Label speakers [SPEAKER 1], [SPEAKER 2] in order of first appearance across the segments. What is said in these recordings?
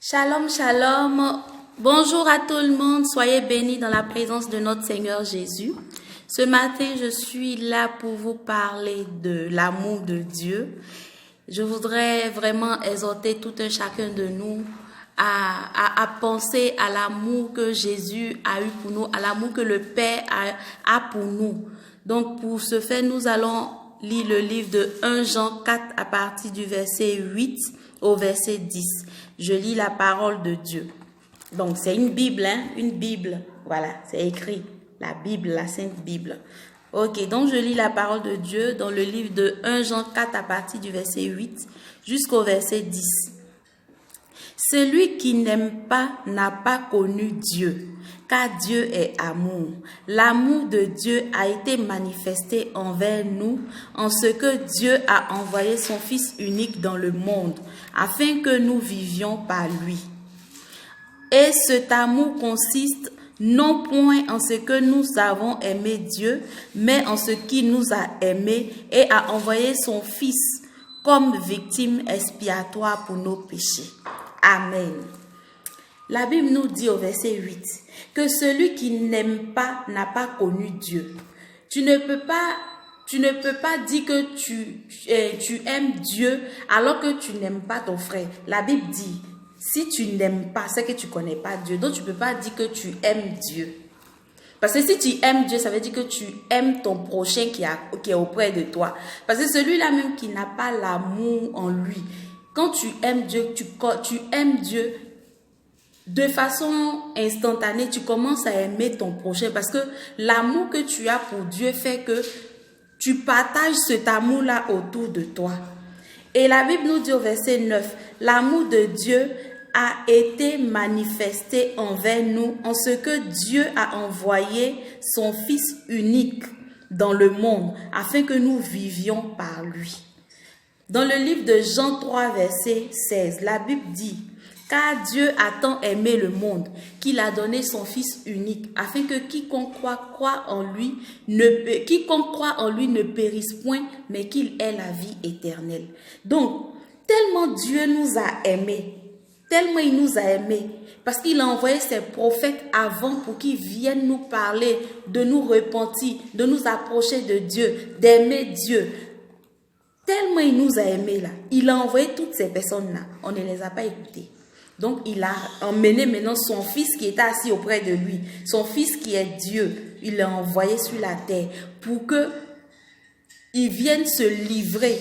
[SPEAKER 1] Shalom, shalom. Bonjour à tout le monde. Soyez bénis dans la présence de notre Seigneur Jésus. Ce matin, je suis là pour vous parler de l'amour de Dieu. Je voudrais vraiment exhorter tout un chacun de nous à penser à l'amour que Jésus a eu pour nous, à l'amour que le Père a pour nous. Donc, pour ce faire, nous allons lire le livre de 1 Jean 4 à partir du verset 8 au verset 10. Je lis la parole de Dieu. Donc, c'est une Bible, une Bible. Voilà, c'est écrit. La Bible, la Sainte Bible. Ok, donc je lis la parole de Dieu dans le livre de 1 Jean 4 à partir du verset 8 jusqu'au verset 10. Celui qui n'aime pas n'a pas connu Dieu, car Dieu est amour. L'amour de Dieu a été manifesté envers nous en ce que Dieu a envoyé son Fils unique dans le monde, afin que nous vivions par lui. Et cet amour consiste non point en ce que nous avons aimé Dieu, mais en ce qu'il nous a aimés et a envoyé son Fils comme victime expiatoire pour nos péchés. Amen. La Bible nous dit au verset 8 que celui qui n'aime pas n'a pas connu Dieu. Tu ne peux pas dire que tu aimes Dieu alors que tu n'aimes pas ton frère. La Bible dit, si tu n'aimes pas, c'est que tu ne connais pas Dieu. Donc, tu ne peux pas dire que tu aimes Dieu. Parce que si tu aimes Dieu, ça veut dire que tu aimes ton prochain qui est auprès de toi. Parce que celui-là même qui n'a pas l'amour en lui, quand tu aimes Dieu, tu aimes Dieu de façon instantanée, tu commences à aimer ton prochain. Parce que l'amour que tu as pour Dieu fait que tu partages cet amour-là autour de toi. Et la Bible nous dit au verset 9, l'amour de Dieu a été manifesté envers nous en ce que Dieu a envoyé son Fils unique dans le monde afin que nous vivions par lui. Dans le livre de Jean 3, verset 16, la Bible dit « Car Dieu a tant aimé le monde qu'il a donné son Fils unique afin que quiconque croit en lui ne périsse point, mais qu'il ait la vie éternelle. » Donc, tellement Dieu nous a aimés, tellement il nous a aimés, parce qu'il a envoyé ses prophètes avant pour qu'ils viennent nous parler, de nous repentir, de nous approcher de Dieu, d'aimer Dieu. Tellement il nous a aimés là, il a envoyé toutes ces personnes là, on ne les a pas écoutées. Donc il a emmené maintenant son fils qui était assis auprès de lui, son fils qui est Dieu, il l'a envoyé sur la terre pour que il vienne se livrer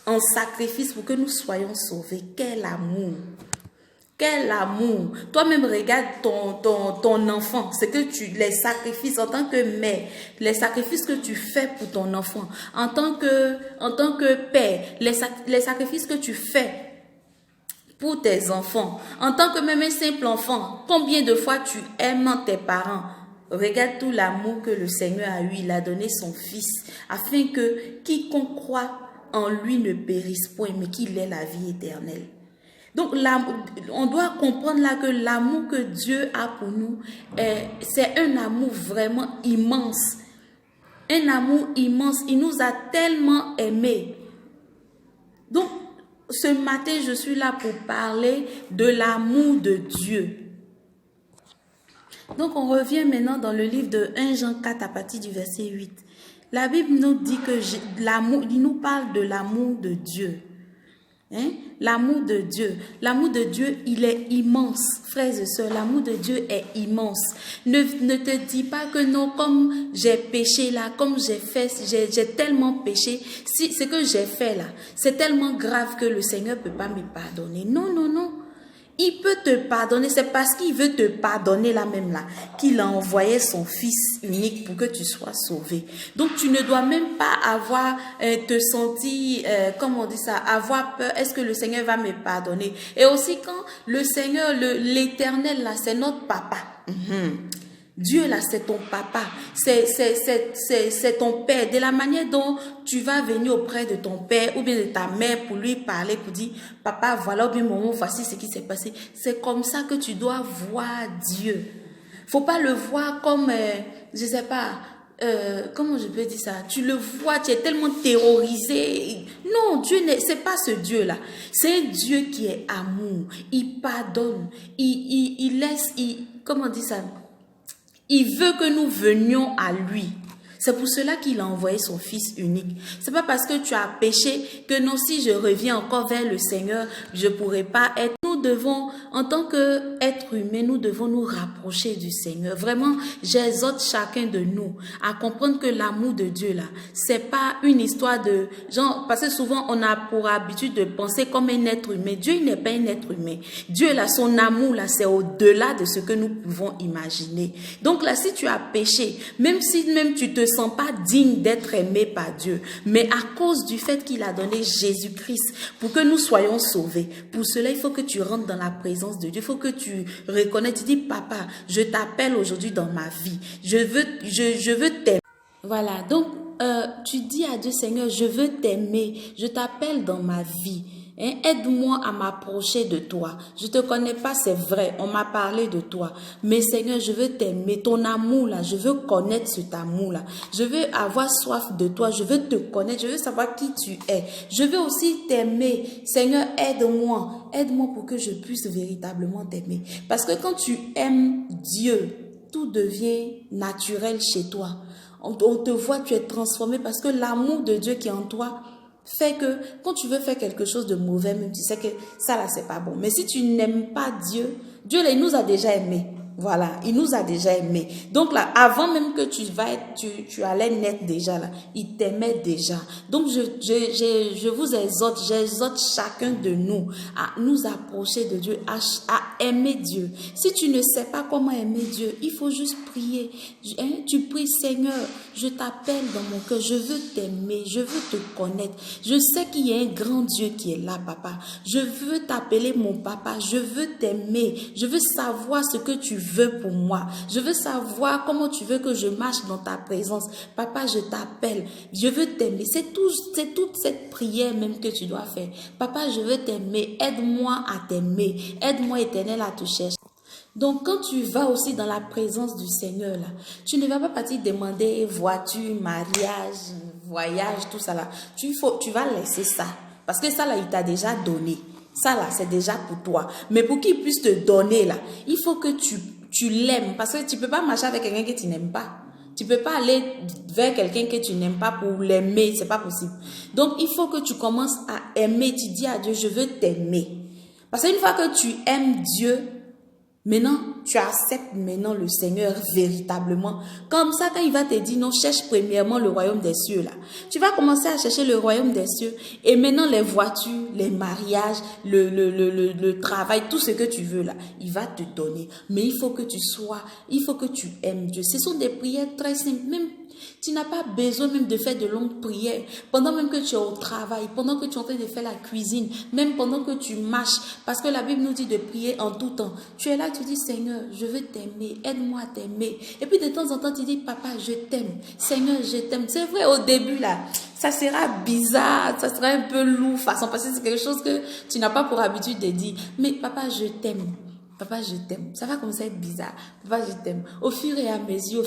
[SPEAKER 1] en sacrifice pour que nous soyons sauvés. Quel amour! Quel amour! Toi-même regarde ton enfant, c'est que les sacrifices en tant que mère, les sacrifices que tu fais pour ton enfant, en tant que père, les sacrifices que tu fais pour tes enfants, en tant que même un simple enfant, combien de fois tu aimes tes parents? Regarde tout l'amour que le Seigneur a eu, il a donné son Fils, afin que quiconque croit en lui ne périsse point, mais qu'il ait la vie éternelle. Donc, on doit comprendre là que l'amour que Dieu a pour nous, c'est un amour vraiment immense. Un amour immense. Il nous a tellement aimés. Donc, ce matin, je suis là pour parler de l'amour de Dieu. Donc, on revient maintenant dans le livre de 1 Jean 4 à partir du verset 8. La Bible nous dit que il nous parle de l'amour de Dieu. L'amour de Dieu, il est immense, frères et sœurs, l'amour de Dieu est immense. Ne te dis pas que non, comme j'ai péché là, comme j'ai tellement péché, si ce que j'ai fait là, c'est tellement grave que le Seigneur peut pas me pardonner. Non, non, non. Il peut te pardonner, c'est parce qu'il veut te pardonner là même là, qu'il a envoyé son Fils unique pour que tu sois sauvé. Donc tu ne dois même pas avoir, te sentir, comment on dit ça, avoir peur, est-ce que le Seigneur va me pardonner? Et aussi quand le Seigneur, l'Éternel là, c'est notre papa. Dieu là, c'est ton papa, c'est ton père. De la manière dont tu vas venir auprès de ton père ou bien de ta mère pour lui parler, pour dire, papa, voilà, ou bien maman, voici ce qui s'est passé. C'est comme ça que tu dois voir Dieu. Faut pas le voir comme, je sais pas, comment je peux dire ça? Tu le vois, tu es tellement terrorisé. Non, Dieu c'est pas ce Dieu-là. C'est un Dieu qui est amour. Il pardonne. Il laisse, comment on dit ça? Il veut que nous venions à lui. C'est pour cela qu'il a envoyé son Fils unique. C'est pas parce que tu as péché que non, si je reviens encore vers le Seigneur, je pourrai pas être. Nous devons, en tant qu'être humain, nous devons nous rapprocher du Seigneur. Vraiment, j'exhorte chacun de nous à comprendre que l'amour de Dieu là, c'est pas une histoire de genre, parce que souvent on a pour habitude de penser comme un être humain. Dieu, il n'est pas un être humain. Dieu là, son amour là, c'est au-delà de ce que nous pouvons imaginer. Donc là, si tu as péché, même si tu te sens pas digne d'être aimé par Dieu, mais à cause du fait qu'il a donné Jésus-Christ pour que nous soyons sauvés, pour cela il faut que tu rentres dans la présence de Dieu, il faut que tu reconnaisses, tu dis papa, je t'appelle aujourd'hui dans ma vie, je veux t'aimer. Voilà, donc tu dis à Dieu, Seigneur, je veux t'aimer, je t'appelle dans ma vie. Hein, aide-moi à m'approcher de toi. Je te connais pas, c'est vrai. On m'a parlé de toi. Mais Seigneur, je veux t'aimer. Ton amour là, je veux connaître cet amour là. Je veux avoir soif de toi. Je veux te connaître. Je veux savoir qui tu es. Je veux aussi t'aimer. Seigneur, aide-moi. Aide-moi pour que je puisse véritablement t'aimer. Parce que quand tu aimes Dieu, tout devient naturel chez toi. On te voit, tu es transformé parce que l'amour de Dieu qui est en toi fait que quand tu veux faire quelque chose de mauvais, même tu sais que ça là c'est pas bon. Mais si tu n'aimes pas Dieu, Dieu là, il nous a déjà aimés. Voilà, il nous a déjà aimés. Donc là, avant même que tu allais naître déjà là, il t'aimait déjà. Donc je vous exhorte, j'exhorte chacun de nous à nous approcher de Dieu, à aimer Dieu. Si tu ne sais pas comment aimer Dieu, il faut juste prier. Tu pries, Seigneur, je t'appelle dans mon cœur, je veux t'aimer, je veux te connaître. Je sais qu'il y a un grand Dieu qui est là, papa. Je veux t'appeler mon papa, je veux t'aimer, je veux savoir ce que tu veux pour moi. Je veux savoir comment tu veux que je marche dans ta présence. Papa, je t'appelle. Je veux t'aimer. C'est toute cette prière même que tu dois faire. Papa, je veux t'aimer. Aide-moi à t'aimer. Aide-moi, Éternel, à te chercher. Donc, quand tu vas aussi dans la présence du Seigneur, là, tu ne vas pas partir demander voiture, mariage, voyage, tout ça là. Tu vas laisser ça. Parce que ça là, il t'a déjà donné. Ça là, c'est déjà pour toi. Mais pour qu'il puisse te donner là, il faut que tu l'aimes. Parce que tu ne peux pas marcher avec quelqu'un que tu n'aimes pas. Tu ne peux pas aller vers quelqu'un que tu n'aimes pas pour l'aimer. Ce n'est pas possible. Donc, il faut que tu commences à aimer. Tu dis à Dieu, je veux t'aimer. Parce qu'une fois que tu aimes Dieu, maintenant, tu acceptes maintenant le Seigneur véritablement. Comme ça, quand il va te dire, non, cherche premièrement le royaume des cieux, là. Tu vas commencer à chercher le royaume des cieux. Et maintenant, les voitures, les mariages, le travail, tout ce que tu veux, là, il va te donner. Mais il faut que tu aimes Dieu. Ce sont des prières très simples. Même, tu n'as pas besoin même de faire de longues prières. Pendant même que tu es au travail, pendant que tu es en train de faire la cuisine, même pendant que tu marches, parce que la Bible nous dit de prier en tout temps. Tu es là, tu dis, Seigneur, je veux t'aimer, aide-moi à t'aimer. Et puis de temps en temps, tu dis, Papa, je t'aime. Seigneur, je t'aime. C'est vrai, au début, là, ça sera bizarre, ça sera un peu lourd, façon, parce que c'est quelque chose que tu n'as pas pour habitude de dire. Mais Papa, je t'aime. Papa, je t'aime. Ça va commencer à être bizarre. Papa, je t'aime. Au fur et à mesure,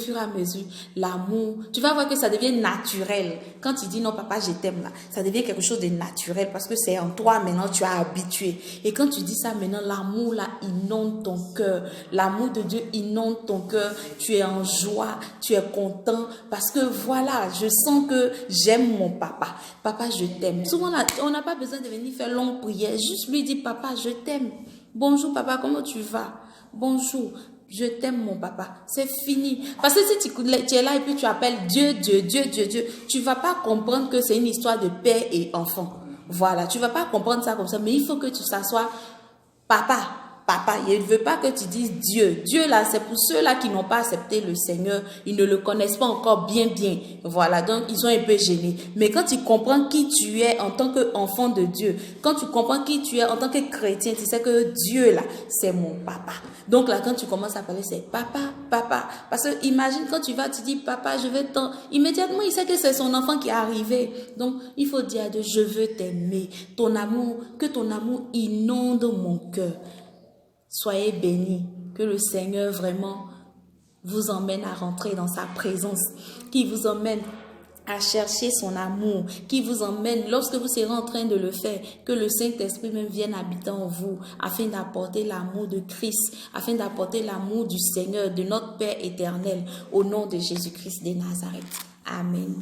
[SPEAKER 1] l'amour, tu vas voir que ça devient naturel. Quand tu dis non, papa, je t'aime, là, ça devient quelque chose de naturel parce que c'est en toi maintenant, tu as habitué. Et quand tu dis ça maintenant, l'amour là inonde ton cœur. L'amour de Dieu inonde ton cœur. Tu es en joie, tu es content parce que voilà, je sens que j'aime mon papa. Papa, je t'aime. Souvent là, on n'a pas besoin de venir faire longue prière. Juste lui dire, papa, je t'aime. Bonjour papa, comment tu vas? Bonjour, je t'aime mon papa. C'est fini. Parce que si tu es là et puis tu appelles Dieu, tu vas pas comprendre que c'est une histoire de père et enfant. Voilà, tu vas pas comprendre ça comme ça, mais il faut que tu s'assoies. Papa, il ne veut pas que tu dises Dieu. Dieu là, c'est pour ceux-là qui n'ont pas accepté le Seigneur. Ils ne le connaissent pas encore bien. Voilà, donc ils sont un peu gênés. Mais quand tu comprends qui tu es en tant qu'enfant de Dieu, quand tu comprends qui tu es en tant que chrétien, tu sais que Dieu là, c'est mon papa. Donc là, quand tu commences à parler, c'est papa. Parce que imagine quand tu vas, tu dis papa, je veux tant. Immédiatement, il sait que c'est son enfant qui est arrivé. Donc, il faut dire à Dieu, je veux t'aimer. Que ton amour inonde mon cœur. Soyez bénis, que le Seigneur vraiment vous emmène à rentrer dans sa présence, qui vous emmène à chercher son amour, qui vous emmène, lorsque vous serez en train de le faire, que le Saint-Esprit même vienne habiter en vous, afin d'apporter l'amour de Christ, afin d'apporter l'amour du Seigneur, de notre Père éternel, au nom de Jésus-Christ de Nazareth. Amen.